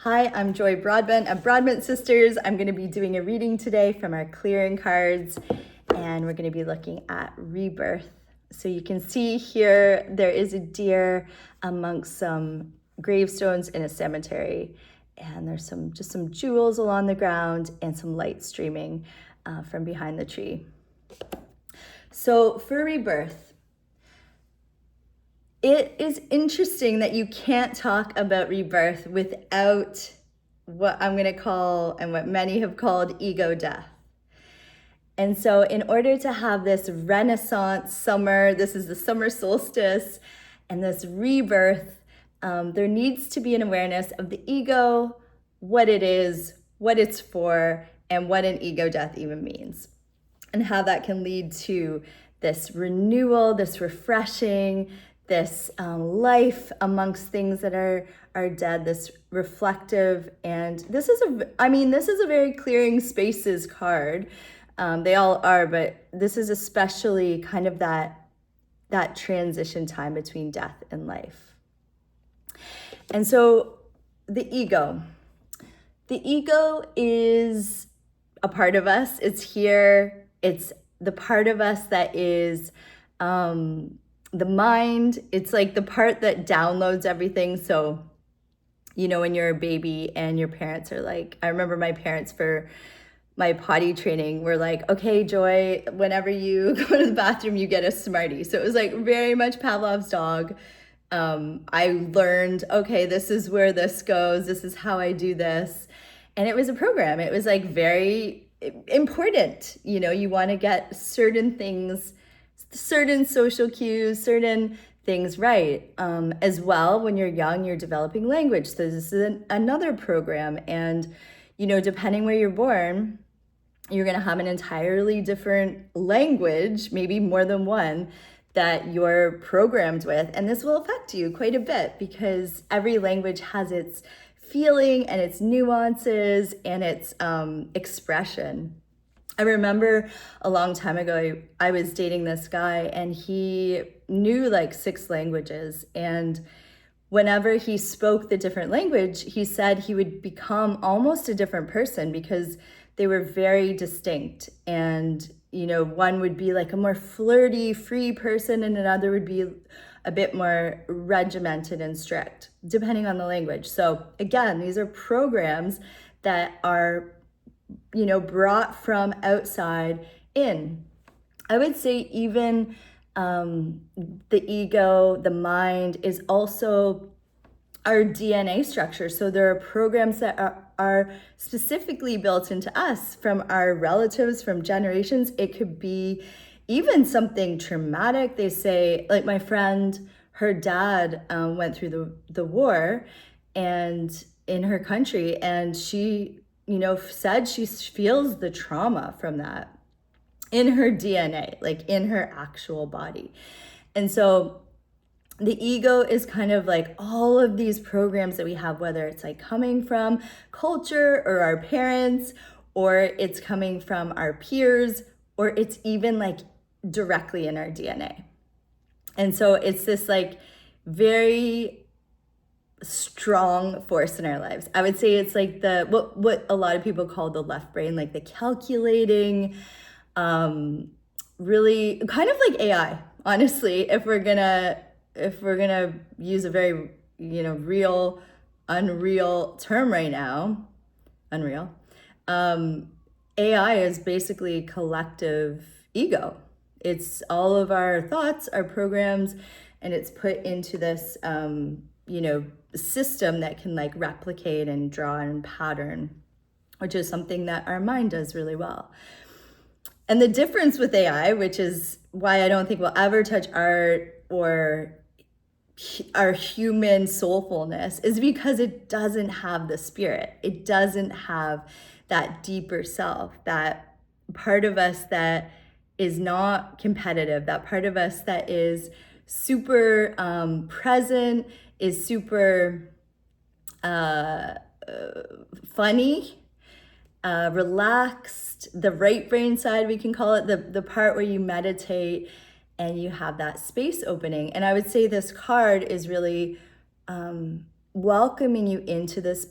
Hi, I'm Joy Broadbent of Broadbent Sisters. I'm going to be doing a reading today from our clearing cards, and we're going to be looking at Rebirth. So you can see here there is a deer amongst some gravestones in a cemetery, and there's just some jewels along the ground and some light streaming from behind the tree. So for Rebirth, it is interesting that you can't talk about rebirth without what I'm going to call, and what many have called, ego death. And so in order to have this Renaissance summer, this is the summer solstice, and this rebirth, there needs to be an awareness of the ego, what it is, what it's for, and what an ego death even means, and how that can lead to this renewal, this refreshing, this life amongst things that are dead, this reflective. And this is a very clearing spaces card. They all are, but this is especially kind of that transition time between death and life. And so the ego is a part of us. It's here. It's the part of us that is the mind. It's like the part that downloads everything. So, when you're a baby and your parents are like, I remember my parents for my potty training were like, okay, Joy, whenever you go to the bathroom, you get a Smartie. So it was like very much Pavlov's dog. I learned, okay, this is where this goes. This is how I do this. And it was a program. It was like very important. You want to get certain things, certain social cues, certain things right. As well, when you're young, you're developing language. So this is another program. And, depending where you're born, you're going to have an entirely different language, maybe more than one, that you're programmed with. And this will affect you quite a bit because every language has its feeling and its nuances and its expression. I remember a long time ago, I was dating this guy and he knew like 6 languages. And whenever he spoke the different language, he said he would become almost a different person because they were very distinct. And, one would be like a more flirty, free person, and another would be a bit more regimented and strict, depending on the language. So again, these are programs that are brought from outside in. I would say even the ego, the mind is also our DNA structure. So there are programs that are specifically built into us from our relatives, from generations. It could be even something traumatic. They say, like my friend, her dad went through the war and in her country, and she said she feels the trauma from that in her DNA, like in her actual body. And so the ego is kind of like all of these programs that we have, whether it's like coming from culture or our parents, or it's coming from our peers, or it's even like directly in our DNA. And so it's this like very strong force in our lives. I would say it's like what a lot of people call the left brain, like the calculating, really kind of like AI, honestly, if we're gonna use a very real, unreal term right now, unreal. AI is basically collective ego. It's all of our thoughts, our programs, and it's put into this system that can like replicate and draw and pattern, which is something that our mind does really well. And the difference with AI, which is why I don't think we'll ever touch art or our human soulfulness, is because it doesn't have the spirit. It doesn't have that deeper self, that part of us that is not competitive, that part of us that is super present, is super funny, relaxed, the right brain side, we can call it, the part where you meditate and you have that space opening. And I would say this card is really welcoming you into this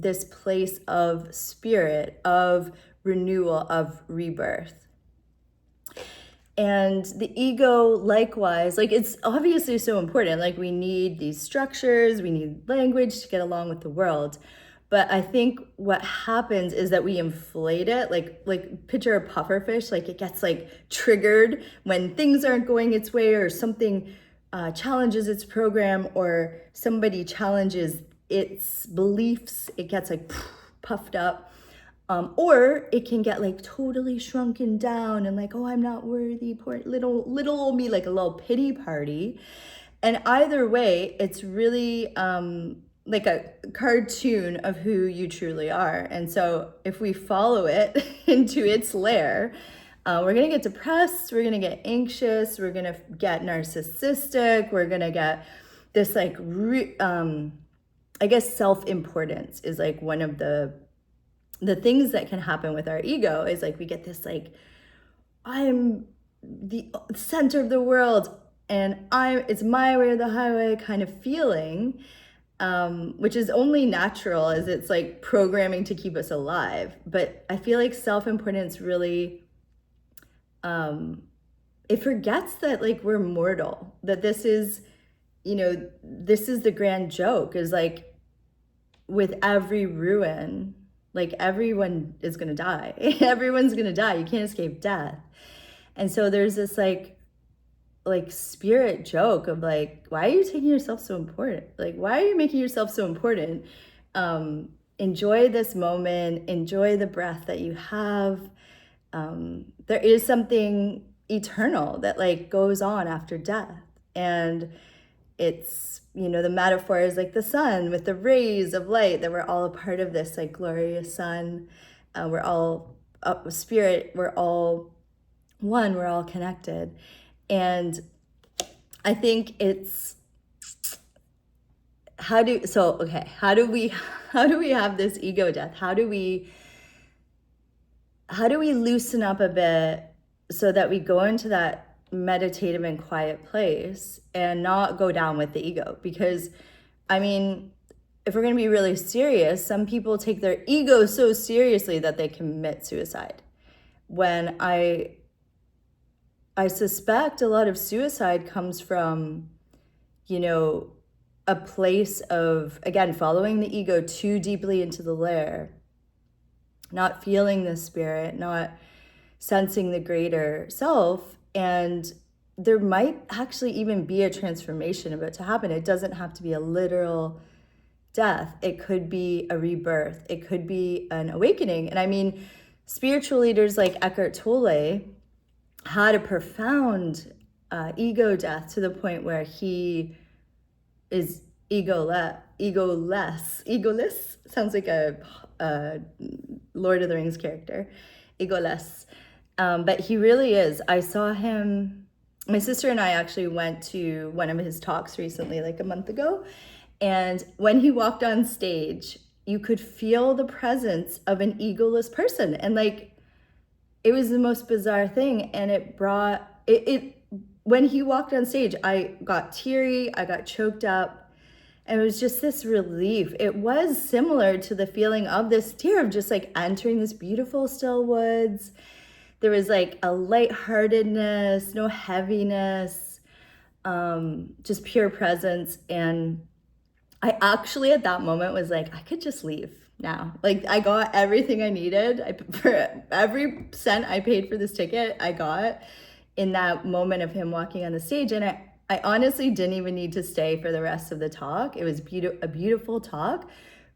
this place of spirit, of renewal, of rebirth. And the ego, likewise, like it's obviously so important. Like we need these structures, we need language to get along with the world. But I think what happens is that we inflate it, like picture a pufferfish, like it gets like triggered when things aren't going its way, or something challenges its program, or somebody challenges its beliefs. It gets like puffed up. Or it can get like totally shrunken down and like, oh, I'm not worthy, poor little old me, like a little pity party. And either way, it's really like a cartoon of who you truly are. And so if we follow it into its lair, we're gonna get depressed, we're gonna get anxious, we're gonna get narcissistic, we're gonna get this like, I guess self-importance is like one of the things that can happen with our ego. Is like we get this like, I'm the center of the world and it's my way or the highway kind of feeling, which is only natural as it's like programming to keep us alive. But I feel like self-importance really, it forgets that like we're mortal, that this is, this is the grand joke, is like with every ruin, like everyone is gonna die. Everyone's gonna die. You can't escape death. And so there's this like spirit joke of like, why are you taking yourself so important? Like, why are you making yourself so important? Enjoy this moment. Enjoy the breath that you have. There is something eternal that like goes on after death. And it's, the metaphor is like the sun with the rays of light, that we're all a part of this like glorious sun. We're all spirit, we're all one, we're all connected. And I think it's how do we have this ego death? How do we loosen up a bit so that we go into that meditative and quiet place and not go down with the ego? Because I mean, if we're going to be really serious, some people take their ego so seriously that they commit suicide. When I suspect a lot of suicide comes from, a place of, again, following the ego too deeply into the lair, not feeling the spirit, not sensing the greater self. And there might actually even be a transformation about to happen. It doesn't have to be a literal death. It could be a rebirth. It could be an awakening. And I mean, spiritual leaders like Eckhart Tolle had a profound ego death, to the point where he is egoless. Sounds like a Lord of the Rings character. Egoless. But he really is. I saw him, my sister and I actually went to one of his talks recently, like a month ago. And when he walked on stage, you could feel the presence of an egoless person. And like, it was the most bizarre thing. And it brought, when he walked on stage, I got teary, I got choked up. And it was just this relief. It was similar to the feeling of this tear, of just like entering this beautiful still woods. There was like a lightheartedness, no heaviness, just pure presence. And I actually at that moment was like, I could just leave now. Like I got everything I needed. For every cent I paid for this ticket, I got in that moment of him walking on the stage. And I honestly didn't even need to stay for the rest of the talk. It was a beautiful talk,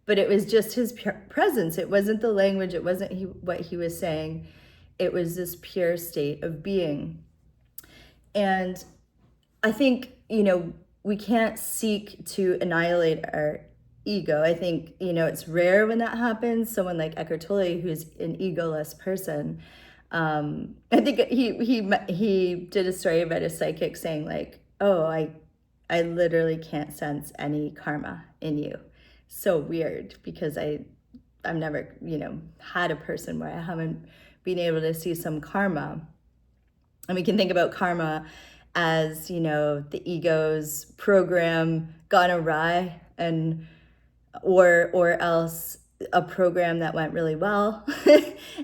but it was just his presence. It wasn't the language. It wasn't what he was saying. It was this pure state of being. And I think, we can't seek to annihilate our ego. I think, it's rare when that happens. Someone like Eckhart Tolle, who's an egoless person. I think he did a story about a psychic saying like, oh, I literally can't sense any karma in you. So weird, because I've never, had a person where I haven't been able to see some karma. And we can think about karma as, the ego's program gone awry, and or else a program that went really well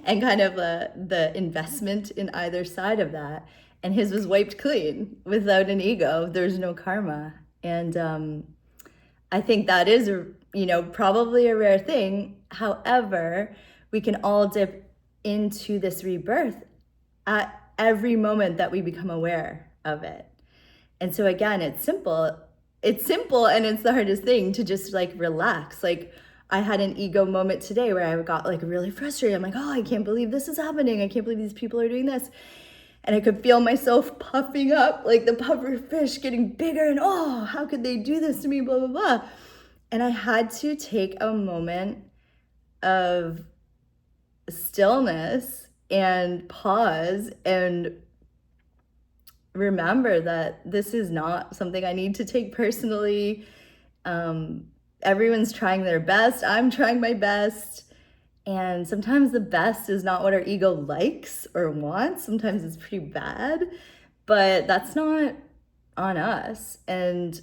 and kind of the investment in either side of that. And his was wiped clean without an ego. There's no karma. And I think that is, probably a rare thing. However, we can all dip into this rebirth at every moment that we become aware of it. And so again, it's simple. It's simple, and it's the hardest thing to just like relax. Like, I had an ego moment today where I got like really frustrated. I'm like, oh, I can't believe this is happening. I can't believe these people are doing this. And I could feel myself puffing up, like the puffer fish getting bigger, and oh, how could they do this to me, blah, blah, blah. And I had to take a moment of stillness and pause and remember that this is not something I need to take personally. Everyone's trying their best. I'm trying my best. And sometimes the best is not what our ego likes or wants. Sometimes it's pretty bad, but that's not on us. And,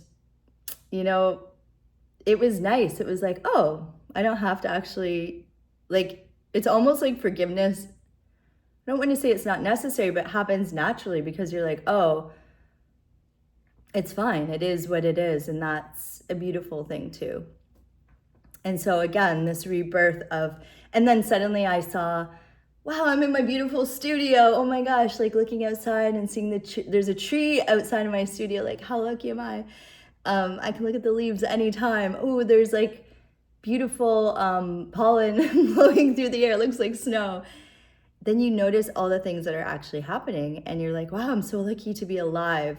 it was nice. It was like, oh, I don't have to actually, like, it's almost like forgiveness. I don't want to say it's not necessary, but it happens naturally because you're like, oh, it's fine. It is what it is. And that's a beautiful thing too. And so again, this rebirth of, and then suddenly I saw, wow, I'm in my beautiful studio. Oh my gosh, like looking outside and seeing there's a tree outside of my studio. Like, how lucky am I? I can look at the leaves anytime. Oh, there's like beautiful pollen blowing through the air. It looks like snow. Then you notice all the things that are actually happening and you're like, wow, I'm so lucky to be alive.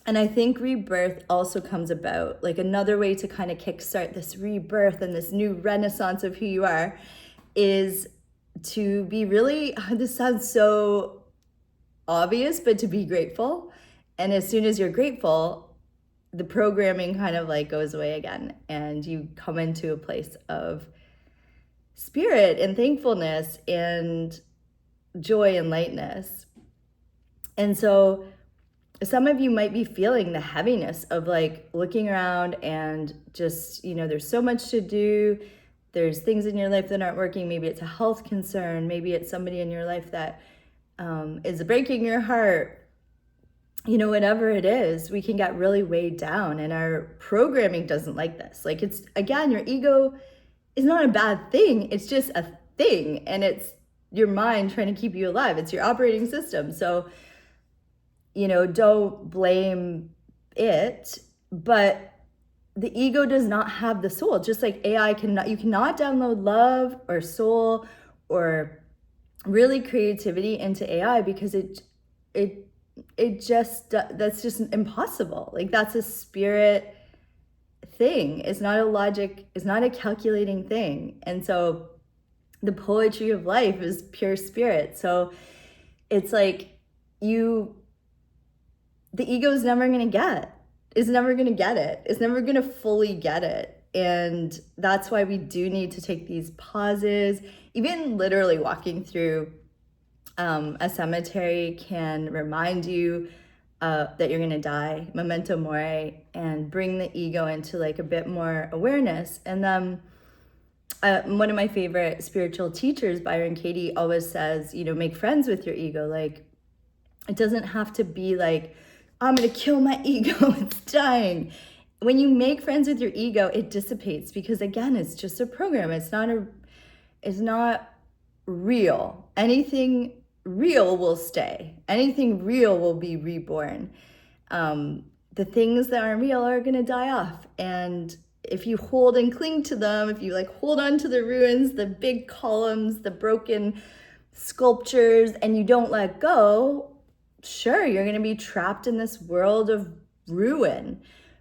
And I think rebirth also comes about, like another way to kind of kickstart this rebirth and this new renaissance of who you are is to be really, this sounds so obvious, but to be grateful. And as soon as you're grateful, the programming kind of like goes away again and you come into a place of spirit and thankfulness and joy and lightness. And so some of you might be feeling the heaviness of like looking around and just, there's so much to do. There's things in your life that aren't working. Maybe it's a health concern. Maybe it's somebody in your life that is breaking your heart. Whatever it is, we can get really weighed down, and our programming doesn't like this. Like, it's, again, your ego is not a bad thing. It's just a thing, and it's your mind trying to keep you alive. It's your operating system. So, don't blame it, but the ego does not have the soul. Just like AI you cannot download love or soul or really creativity into AI because that's just impossible. Like, that's a spirit thing. It's not a logic, it's not a calculating thing. And so the poetry of life is pure spirit. So it's like the ego is never going to get it. It's never going to fully get it. And that's why we do need to take these pauses. Even literally walking through a cemetery can remind you that you're going to die, memento mori, and bring the ego into like a bit more awareness. And then one of my favorite spiritual teachers, Byron Katie, always says, make friends with your ego. Like, it doesn't have to be like, I'm going to kill my ego, it's dying. When you make friends with your ego, it dissipates because, again, it's just a program. It's not real. Anything real will stay. Anything real will be reborn. The things that aren't real are going to die off. And if you hold and cling to them, if you like hold on to the ruins, the big columns, the broken sculptures, and you don't let go, sure, you're going to be trapped in this world of ruin.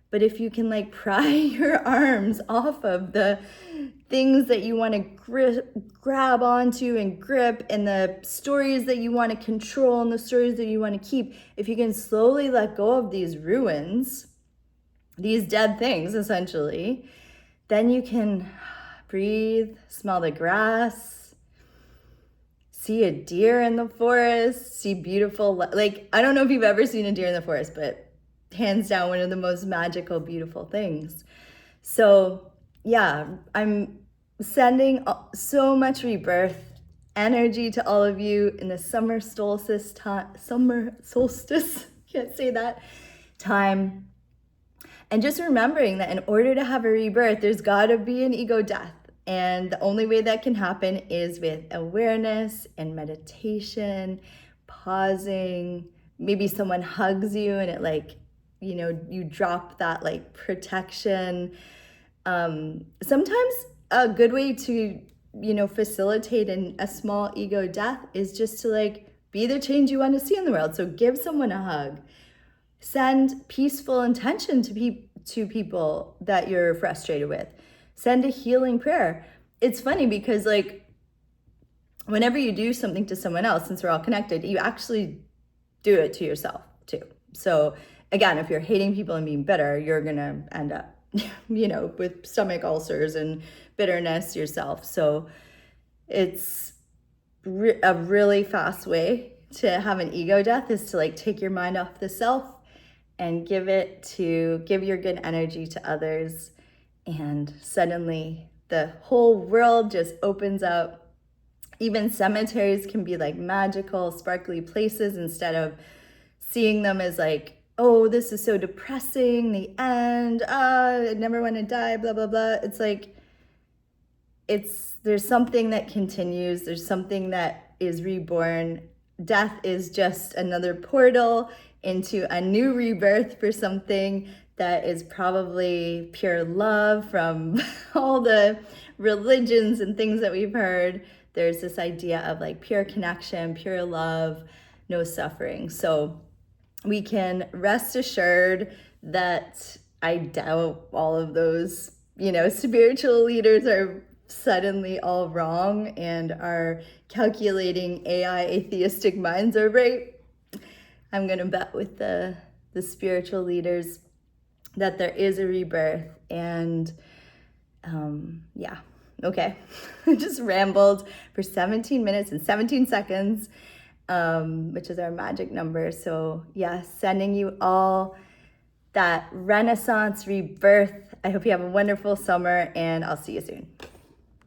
But if you can like pry your arms off of the things that you want to grab onto and grip, and the stories that you want to control and the stories that you want to keep, if you can slowly let go of these ruins, these dead things essentially, then you can breathe, smell the grass, see a deer in the forest, see beautiful, like, I don't know if you've ever seen a deer in the forest, but hands down, one of the most magical, beautiful things. So yeah, I'm sending so much rebirth energy to all of you in the summer solstice can't say that, time. And just remembering that in order to have a rebirth, there's got to be an ego death. And the only way that can happen is with awareness and meditation, pausing. Maybe someone hugs you and it like, you know, you drop that like protection. Sometimes a good way to, you know, facilitate a small ego death is just to like be the change you want to see in the world. So give someone a hug. Send peaceful intention to people that you're frustrated with. Send a healing prayer. It's funny because like whenever you do something to someone else, since we're all connected, you actually do it to yourself too. So again, if you're hating people and being bitter, you're gonna end up, you know, with stomach ulcers and bitterness yourself. So it's a really fast way to have an ego death is to like take your mind off the self and give your good energy to others. And suddenly the whole world just opens up. Even cemeteries can be like magical, sparkly places instead of seeing them as like, oh, this is so depressing, the end, I never want to die, blah, blah, blah. It's like, there's something that continues. There's something that is reborn. Death is just another portal into a new rebirth for something that is probably pure love from all the religions and things that we've heard. There's this idea of like pure connection, pure love, no suffering. So we can rest assured that I doubt all of those, you know, spiritual leaders are suddenly all wrong and our calculating AI atheistic minds are right. I'm gonna bet with the spiritual leaders that there is a rebirth. And yeah, okay. I just rambled for 17 minutes and 17 seconds, which is our magic number. So yeah, sending you all that Renaissance rebirth. I hope you have a wonderful summer and I'll see you soon.